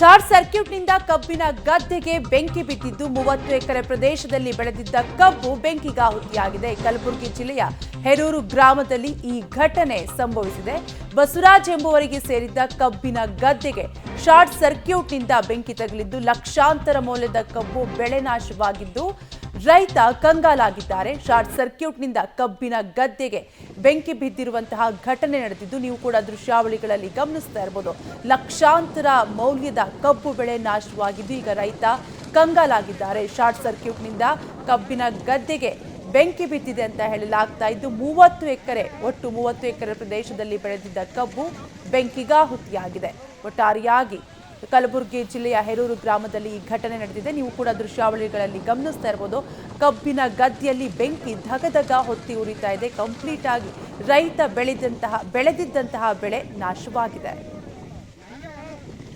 Short ಸರ್ಕ್ಯೂಟ್ನಿಂದ ಕಬ್ಬಿನ ಗದ್ದೆಗೆ ಬೆಂಕಿ ಬಿದ್ದಿದ್ದು 30 ಎಕರೆ ಪ್ರದೇಶದಲ್ಲಿ ಬೆಳೆದಿದ್ದ ಕಬ್ಬು ಬೆಂಕಿಗಾಹುತಿಯಾಗಿದೆ. ಕಲಬುರಗಿ ಜಿಲ್ಲೆಯ ಹೆರೂರು ಗ್ರಾಮದಲ್ಲಿ ಈ ಘಟನೆ ಸಂಭವಿಸಿದೆ. ಬಸವರಾಜ್ ಎಂಬುವರಿಗೆ ಸೇರಿದ್ದ ಕಬ್ಬಿನ ಗದ್ದೆಗೆ ಶಾರ್ಟ್ ಸರ್ಕ್ಯೂಟ್ನಿಂದ ಬೆಂಕಿ ತಗುಲಿದ್ದು ಲಕ್ಷಾಂತರ ಮೌಲ್ಯದ ಕಬ್ಬು ಬೆಳೆ ನಾಶವಾಗಿದ್ದು ರೈತ ಕಂಗಾಲಾಗಿದ್ದಾರೆ. ಶಾರ್ಟ್ ಸರ್ಕ್ಯೂಟ್ನಿಂದ ಕಬ್ಬಿನ ಗದ್ದೆಗೆ ಬೆಂಕಿ ಬಿದ್ದಿರುವಂತಹ ಘಟನೆ ನಡೆದಿದ್ದು ನೀವು ಕೂಡ ದೃಶ್ಯಾವಳಿಗಳಲ್ಲಿ ಗಮನಿಸ್ತಾ ಇರಬಹುದು. ಲಕ್ಷಾಂತರ ಮೌಲ್ಯದ ಕಬ್ಬು ಬೆಳೆ ನಾಶವಾಗಿದ್ದು ಈಗ ರೈತ ಕಂಗಾಲಾಗಿದ್ದಾರೆ. ಶಾರ್ಟ್ ಸರ್ಕ್ಯೂಟ್ನಿಂದ ಕಬ್ಬಿನ ಗದ್ದೆಗೆ ಬೆಂಕಿ ಬಿದ್ದಿದೆ ಅಂತ ಹೇಳಲಾಗ್ತಾ ಇದ್ದು 30 ಎಕರೆ ಪ್ರದೇಶದಲ್ಲಿ ಬೆಳೆದಿದ್ದ ಕಬ್ಬು ಬೆಂಕಿಗಾಹುತಿಯಾಗಿದೆ. ಒಟ್ಟಾರೆಯಾಗಿ ಕಲಬುರಗಿ ಜಿಲ್ಲೆಯ ಹೆರೂರು ಗ್ರಾಮದಲ್ಲಿ ಈ ಘಟನೆ ನಡೆದಿದೆ. ನೀವು ಕೂಡ ದೃಶ್ಯಾವಳಿಗಳಲ್ಲಿ ಗಮನಿಸ್ತಾ ಇರಬಹುದು. ಕಬ್ಬಿನ ಗದ್ದೆಯಲ್ಲಿ ಬೆಂಕಿ ಧಗಧಗ ಹೊತ್ತಿ ಉರಿತಾ ಇದೆ. ಕಂಪ್ಲೀಟ್ ಆಗಿ ರೈತ ಬೆಳೆದಿದ್ದಂತಹ ಬೆಳೆ ನಾಶವಾಗಿದೆ.